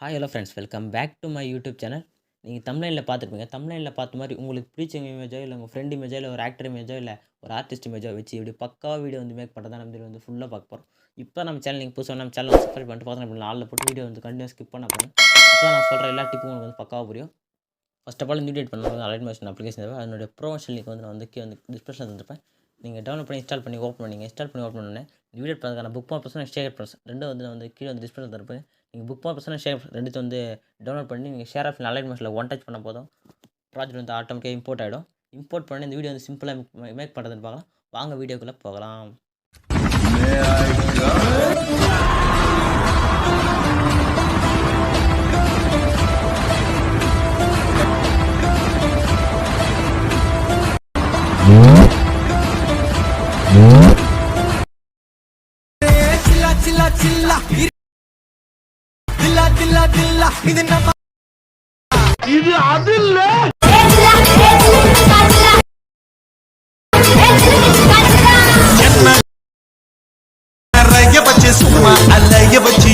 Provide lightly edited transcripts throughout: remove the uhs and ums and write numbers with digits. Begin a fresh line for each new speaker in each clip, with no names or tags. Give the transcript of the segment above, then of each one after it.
Hi hello friends welcome back to my YouTube channel. நீங்கள் தம்ப்நெயிலில் பார்த்துருப்பீங்க. தம்ப்நெயிலில் பார்த்த மாதிரி உங்களுக்கு பிடிச்ச இமேஜோ இல்லை உங்கள் ஃப்ரெண்ட் இமேஜோ இல்லை ஒரு ஆக்டர் இமேஜோ இல்லை ஒரு ஆர்டிஸ்ட் இமேஜோ வச்சு இப்படி பக்காவாக வீடியோ வந்து மேக் பண்ணுறதா நம்ம வந்து ஃபுல்லாக பார்க்க போகிறோம். இப்போ நம்ம சேனல் நீங்கள் புதுசாக நம்ம சேனல் சப்ஸ்கிரைப் பண்ணிட்டு பார்த்தோம் ஆளில் போட்டு வீடியோ வந்து கண்டினியூஸ் ஸ்கிப் பண்ண போகிறேன். அப்போ நான் சொல்கிற எல்லா டிப்பும் உங்களுக்கு வந்து பக்காவாக புரியும். ஃபர்ஸ்ட் ஆஃப் ஆல் இந்த வீடியோ பண்ணுறது அலைட் மோஷன் அப்ளிகேஷன் தேவை. அதனுடைய ப்ரொமோஷன் லிங்க் வந்து நான் வந்து கீழே வந்து டிஸ்கிரிப்ஷன் தந்துருப்பேன். நீங்கள் டவுன்லோட் பண்ணி இன்ஸ்டால் பண்ணி ஓப்பன் பண்ணிங்க. இன்ஸ்டால் பண்ணி ஓப்பன் பண்ணேன் இந்த வீடியோ பார்க்கறதுக்கான bookmark person share person ரெண்டும் வந்து நான் வந்து கீழே வந்து டிஸ்கிரிப்ஷன் தருப்பேன். நீங்கள் புக் மார்க் பர்சன் ஷேர் ரெண்டுத்தை வந்து டவுன்லோட் பண்ணி நீங்கள் ஷேர் ஆஃப் அலைட் மோஷனில் ஒன் டச் பண்ண போதும் ப்ராஜெக்ட் வந்து ஆட்டோமேட்டிக்காக இம்போர்ட் ஆகிடும். இம்போர்ட் பண்ணி இந்த வீடியோ வந்து சிம்பிளாக மேக் பண்ணுறதுன்னு பார்க்கலாம். வாங்க வீடியோக்குள்ளே போகலாம்.
இது அது இல்ல நிறைய வச்சு சும்மா அலைய வச்சு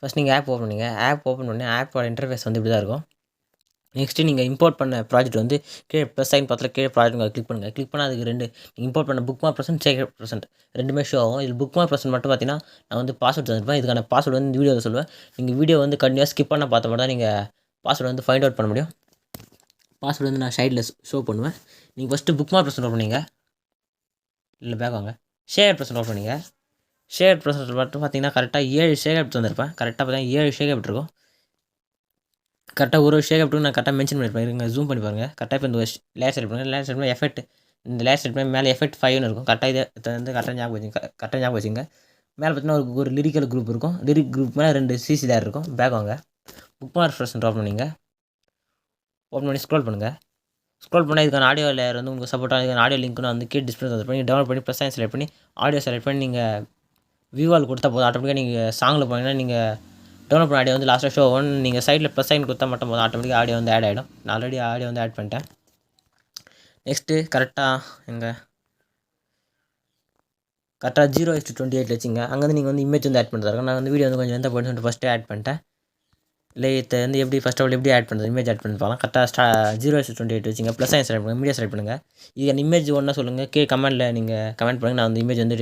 ஃபஸ்ட் நீங்கள் ஆப் ஓப்பன் பண்ணுங்க. ஆப் ஓப்பன் பண்ணி ஆப்போட இன்டர்ஃபேஸ் வந்து இப்படி தான் இருக்கும். நெக்ஸ்ட்டு நீங்கள் இம்போர்ட் பண்ண ப்ராஜெக்ட் வந்து கீழே ப்ளஸ் சைன் பக்கத்தில் கீழே ப்ராஜெக்ட் கிளிக் பண்ணுங்கள். கிளிக் பண்ணால் அதுக்கு ரெண்டு நீங்கள் இம்போர்ட் பண்ண புக் மார்க் பர்சன்ட் சேகர் பர்சன்ட் ரெண்டுமே ஷோ ஆகும். இது புக் மார்க் பர்சன்ட் மட்டும் பார்த்தீங்கன்னா நான் வந்து பாஸ்வேர்ட் தந்துருப்பேன். இதுக்கான பாஸ்வேர்டு வந்து இந்த வீடியோவில் சொல்லுவேன். நீங்கள் வீடியோ வந்து கண்டினியூஸ் ஸ்கிப் பண்ண பார்த்த மட்டும் தான் நீங்கள் பாஸ்வேர்டு வந்து ஃபைண்ட் அவுட் பண்ண முடியும். பாஸ்வேர்டு வந்து நான் சைடில் ஷோ பண்ணுவேன். நீங்கள் first book mark percent open பண்ணிங்க. இல்லை பேக் வாங்க. ஷேர் பர்சன்ட் ஓப்பன் பண்ணிங்க. ஷேர் பர்சன்ட் மட்டும் பார்த்தீங்கன்னா கரெக்டாக 7 ஷேர் தந்திருப்பேன். கரெக்டாக பார்த்தீங்கன்னா 7 ஷேர் இருக்கும். கரெக்டாக ஒரு ஷேக் அப்ட்டு நான் கரெக்டாக மென்ஷன் பண்ணியிருப்பேன். இருங்க ஜூம் பண்ணி பாருங்கள். கரெக்டாக இப்போ இந்த லேயர் செலக்ட் பண்ணுங்கள். லேயர் செலக்ட் பண்ணி எஃபெக்ட் இந்த லேயர் செலக்ட் பண்ணி மேலே எஃபெக்ட் 5ன்னு இருக்கும். கரெக்டாக இதை வந்து கரெக்டாக ஞாபகம் வச்சுங்க. மேலே பார்த்தீங்கன்னா ஒரு லிரிக்கல் குரூப் இருக்கும். லிரிக் குரூப் மேலே 2 சிசி லேயர் இருக்கும். பேக் வாங்க. புக் மார்க் பர்சன்ட் ஓப்பன் பண்ணிங்க. ஓப்பன் பண்ணி ஸ்க்ரோல் பண்ணுங்கள். ஸ்க்ரோல் பண்ணால் இதுக்கான ஆடியோ லேயர் வந்து உங்களுக்கு சப்போர்ட்டாக இதுக்கான ஆடியோ லிங்க் நான் வந்து கீழே டிஸ்பிளே பண்ணி டவுன்லோட் பண்ணி ப்ளஸ் செலக்ட் பண்ணி ஆடியோ செலக்ட் பண்ணி நீங்கள் வியூவால் கொடுத்தா போதும். ஆட்டோமேட்டிக்காக நீங்கள் சாங்கில் போனீங்கன்னா நீங்கள் டவுன்லோட் பண்ண ஆடியோ வந்து லாஸ்ட்டாக ஷோ ஆகும். நீங்கள் சைடில் ப்ளஸ் சைன் கொடுத்தா மட்டும் போதும் ஆட்டோமேட்டிக்காக ஆடியோ வந்து ஆட் ஆகிடும். நான் ஆல்ரெடி ஆடியோ வந்து ஆட் பண்ணிட்டேன். நெக்ஸ்ட்டு கரெக்டாக 0:28 வச்சுங்க. அங்கேருந்து நீங்கள் வந்து இமேஜ் வந்து ஆட் பண்ணுறதா இருக்கும். நான் வந்து வீடியோ வந்து கொஞ்சம் எந்த போய்ட்டு சொல்லிட்டு ஃபஸ்ட்டே ஆட் பண்ணிட்டேன். இல்லை இதை வந்து எப்படி ஃபஸ்ட் ஆஃப் ஆல் எப்படி ஆட் பண்ணுறது இமேஜ் ஆட் பண்ணி பார்க்கலாம். கரெக்டாக 0:28 வச்சுங்க. ப்ளஸ் சைன் செலக்ட் பண்ணுங்கள். மீடியா செலக்ட் பண்ணுங்கள். இது அந்த இமேஜ் ஒன்றா சொல்லுங்கள். கமெண்ட்டில் நீங்கள் கமெண்ட் பண்ணுங்கள். நான் வந்து இமேஜ் வந்து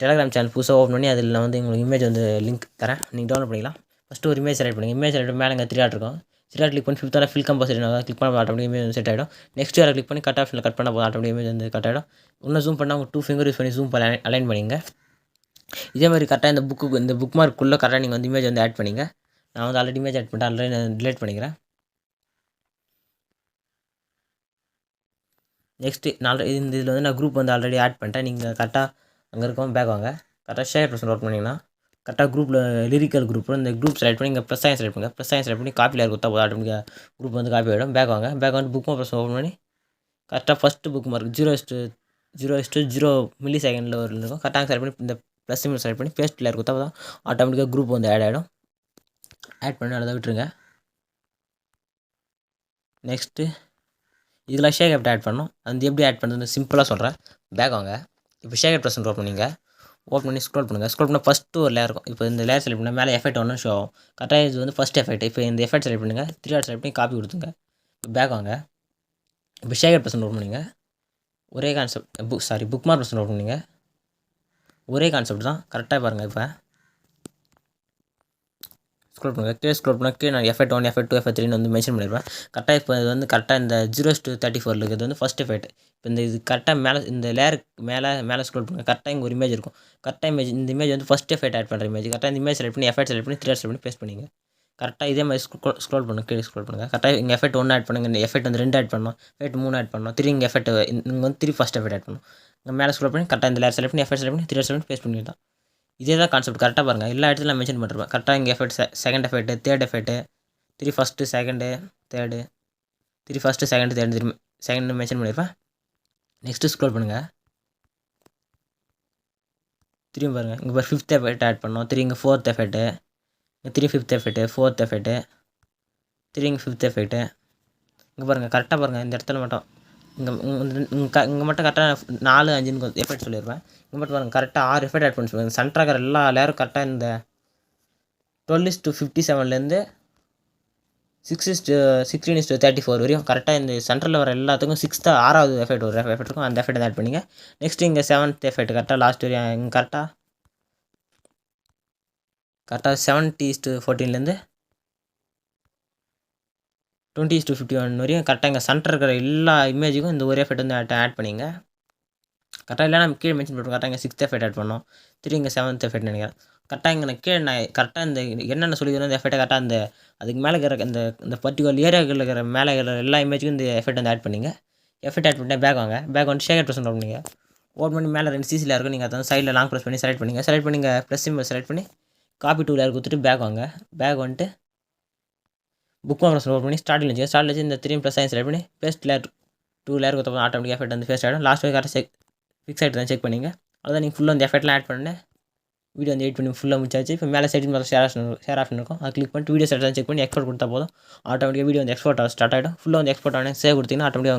டெலிகிராம் சேனல் புதுசாக ஓப்பன் பண்ணி அதில் நான் வந்து உங்களுக்கு இமேஜ் வந்து லிங்க் தரேன். நீங்கள் டவுன்லோட் பண்ணிக்கலாம். ஃபஸ்ட்டு ஒரு இமேஜ் செலக்ட் பண்ணுங்கள். இமேஜ் செலக்ட் மேலே 3 டாட் இருக்கும். 3 டாட் கிளிக் பண்ணி 5th ஃபில் கம்போசிஷன் கிளிக் பண்ண ஆட்டோமேட்டிக் இமேஜ் வந்து செட் ஆகிடும். நெக்ஸ்ட் யாரை கிளிக் பண்ணி கட் ஆப்ஷனில் கட் பண்ண போதும் ஆட்டோமேட்டிக் இமேஜ் வந்து கட் ஆகிடும். இன்னும் ஜூம் பண்ணால் உங்கள் 2 ஃபிங்கர் யூஸ் பண்ணி ஜூம் பண்ணி அலைன் பண்ணிங்க. இதே மாதிரி கரெக்டாக இந்த புக் மார்க்குள்ளே கரெக்டாக நீங்கள் வந்து இமேஜ் வந்து ஆட் பண்ணிங்க. நான் வந்து ஆல்ரெடி இமேஜ் ஆட் பண்ணிட்டேன். ஆல்ரெடி நான் டிலீட் பண்ணிக்கிறேன். நெக்ஸ்ட்டு இந்த இதில் வந்து நான் குரூப் வந்து ஆல்ரெடி ஆட் பண்ணிட்டேன். நீங்கள் கரெக்டாக அங்கே இருக்கோம் பேக் வாங்க. கரெக்டாக ஷேர் பர்சன்ட் ஒர்க் பண்ணிங்கன்னா கரெக்டாக குரூப்பில் லிரிக்கல் குரூப் இந்த குரூப் செலக்ட் பண்ணி இங்கே ப்ளஸ் சைன் செலக்ட் பண்ணுங்கள். ப்ளஸ் சைன் செலக்ட் பண்ணி காப்பி லேயர் கொடுத்தா போதும் ஆட்டோமேட்டிக்காக குரூப் வந்து காப்பி ஆகிடும். பேக் வாங்க. பேக் வந்து புக் மார்க் பர்சன்ட் ஓப்பன் பண்ணி கரெக்டாக ஃபஸ்ட்டு புக் மார்க் 0:0 மில்லி செகண்டில் ஒரு இருக்கும். கரெக்டாக செலக்ட் பண்ணி இந்த ப்ளஸ் சிம்பிள் செலக்ட் பண்ணி பேஸ்ட் லேயர் கொடுத்தா போதும் ஆட்டோமேட்டிக்காக குரூப் வந்து ஆட் ஆகிடும். ஆட் பண்ணி அதை விட்டுருங்க. நெக்ஸ்ட்டு இதில் ஷேக் எப்படி ஆட் பண்ணணும் அது எப்படி ஆட் பண்ணுறது சிம்பிளாக சொல்கிறேன். பேக் வாங்க. இப்போ ஷேக் பர்சன்ட் ஓப்பன் பண்ணிங்க. ஓப்பன் பண்ணி ஸ்க்ரோல் பண்ணுங்கள். ஸ்க்ரோல் பண்ணால் ஃபஸ்ட்டு ஒரு லேயர் இருக்கும். இப்போ இந்த லேயர் செலக்ட் பண்ணால் மேலே எஃபெக்ட் ஒன்று ஷோ ஆகும். கரெக்டாக இது வந்து ஃபஸ்ட் எஃபெக்ட். இப்போ இந்த எஃபெக்ட் செலக்ட் பண்ணுங்கள். 3 டாட் செலக்ட் பண்ணி காப்பி கொடுத்துங்க. இப்போ பேக் வாங்க. இப்போ ஷேக் பர்சன்ட் ஓப்பன் பண்ணிங்க. ஒரே concept book mark percent open பண்ணிங்க. ஒரே கான்செப்ட் தான். கரெக்டாக பாருங்கள். இப்போ ஸ்க்ரோல் பண்ணுங்கள். கீழே ஸ்க்ரோல் பண்ணால் கீழே நான் எஃபெக்ட் 1 எஃபெக்ட் 2 எஃபெக்ட் 3 வந்து மென்ஷன் பண்ணியிருப்பேன். கரெக்டாக இப்போ இது வந்து கரெக்டாக இந்த 0:34 இருக்கிறது வந்து ஃபஸ்ட் எஃபெக்ட். இப்போ இந்த இது கரெக்டாக மேலே இந்த லேயருக்கு மேலே ஸ்க்ரோல் பண்ணுங்கள். கரெக்டாக இங்கே ஒரு இமேஜ் இருக்கும். கரெக்டாக இந்த இமேஜ் வந்து ஃபஸ்ட் எஃபெக்ட் ஆட் பண்ணுற இமேஜ். கரெக்டாக இந்த இமேஜ் செலக்ட் பண்ணி எஃபெக்ட் செலக்ட் பண்ணி 3 டாட் செலக்ட் பண்ணி பேஸ்ட் பண்ணிங்க. கரெக்டாக இதே மாதிரி ஸ்க்ரோல் பண்ணுங்கள். கீழே ஸ்க்ரோல் பண்ணுங்கள். கரெக்டாக இங்கே எஃபெக்ட் 1 ஆட் பண்ணுங்கள். இந்த எஃபெக்ட் வந்து 2 ஆட் பண்ணணும். எஃபெக்ட் 3 ஆட் பண்ணணும். 3 இங்கே எஃபெக்ட் இங்கே வந்து 3 ஃபஸ்ட் எஃபெக்ட் ஆட் பண்ணணும். இங்கே மேலே ஸ்க்ரோல் பண்ணி கரெக்டாக இந்த லேயர் செலக்ட் பண்ணி எஃபெக்ட் செலக்ட் பண்ணி 3 டாட் செலக்ட் பண்ணி பேஸ்ட் பண்ணிட்டு தான். இதே தான் கான்செப்ட். கரெக்டாக பாருங்கள். எல்லா இடத்துல நான் மென்ஷன் பண்ணிருப்பேன். கரெக்டாக இங்கே effect second effect third effect 3 first second third 3 first second third second mention பண்ணியிருப்பேன். நெக்ஸ்ட்டு ஸ்க்ரோல் பண்ணுங்கள். திரும்பி பாருங்கள். இங்கே 5th எஃபெக்ட் ஆட் பண்ணோம். 3 இங்கே 4th effect 3 5th effect 4th effect திரும்பி இங்கே 5th எஃபெக்ட்டு. இங்கே பாருங்கள் கரெக்டாக பாருங்கள் இந்த இடத்துல மட்டும் இங்கே மட்டும் கரெக்டாக 4, 5ன்னு எஃபெக்ட் சொல்லியிருப்பேன். இங்கே மட்டும் பாருங்கள் கரெக்டாக 6 எஃபெக்ட் ஆட் பண்ணி சொல்லுங்கள். சென்டராக இருக்கிற எல்லா லேயரும் கரெக்டாக இந்த 12:57 16:34 வரையும் கரெக்டாக இந்த சென்டரில் வர எல்லாத்துக்கும் 6வது எஃபெக்ட் ஒரு எஃபெக்ட் இருக்கும். அந்த எஃபெக்ட் ஆட் பண்ணிங்க. நெக்ஸ்ட் இங்கே 7th எஃபெக்ட் கரெக்டாக லாஸ்ட் வரையும் இங்கே கரெக்டாக 70:14 20:51 வரையும் கரெக்டாக இங்கே சென்டர் இருக்கிற எல்லா இமேஜுக்கும் இந்த ஒரு எஃபெக்ட் வந்து ஆட் பண்ணிங்க. கரெக்டாக இல்லை நம்ம கீழே மென்ஷன் பண்ணுறோம். கரெக்டாக இங்கே 6th எஃபெக்ட் ஆட் பண்ணோம். திரும்பி இங்கே 7th எஃபெக்ட் நினைக்கிறேன். கரெக்டாக இங்கே நான் கரெக்டாக இந்த என்னென்ன சொல்லிக்கிறோம் இந்த எஃபெக்ட்டை கரெக்டாக அந்த அதுக்கு மேலே இருக்கிற இந்த பர்டிகுலர் ஏரியாவில் இருக்கிற மேலே இருக்கிற எல்லா இமேஜுக்கும் இந்த எஃபெக்ட் வந்து ஆட் பண்ணிங்க. எஃபெக்ட் ஆட் பண்ணிட்டு பேக் வாங்க. பேக் வந்து ஷேக் ப்ரெஸ் பண்ணிங்க. ஓட் பண்ணி மேலே 2 சிசியில் இருக்கும். நீங்கள் அதை வந்து சைடில் லாங் ப்ரெஸ் பண்ணி செலக்ட் பண்ணிங்க. செலக்ட் பண்ணி ப்ளஸ் சிம்பிள் செலக்ட் பண்ணி காப்பி டூ லேயர் கொடுத்துட்டு பேக் வாங்க. பேக் வந்துட்டு புக் மார்க் ஓப்பன் பண்ணி ஸ்டார்டில் வச்சு இந்த 3 + சைன் செலக்ட் பண்ணி பேஸ்ட் லேயர் 2 லேயர் கொடுத்தப்போ ஆட்டோமேட்டிக் எஃபெக்ட் வந்து பேஸ்ட் ஆகிடும். லாஸ்ட் கரெக்டாக ஃபிக்ஸ் ஆகிட்டு தான் செக் பண்ணிங்க. அதான் நீங்கள் ஃபுல்லாக அந்த எஃபெக்ட்லாம் ஆட் பண்ணி வீடியோ வந்து எடிட் பண்ணி ஃபுல்லாக முடிச்சாச்சு. இப்போ மேலே சைடு மேலே ஷேர் ஆப்ஷன் இருக்கும். அதை கிளிக் பண்ணிட்டு வீடியோ செட் செக் பண்ணி எக்ஸ்போர்ட் கொடுத்தா போதும். ஆட்டோமேட்டிக்காக வீடியோ வந்து எக்ஸ்போர்ட் ஸ்டார்ட் ஆகிடும். ஃபுல்லாக வந்து எக்ஸ்போர்ட் ஆனால் சேவ் கொடுத்தீங்கன்னா ஆட்டோமேட்டிக்காக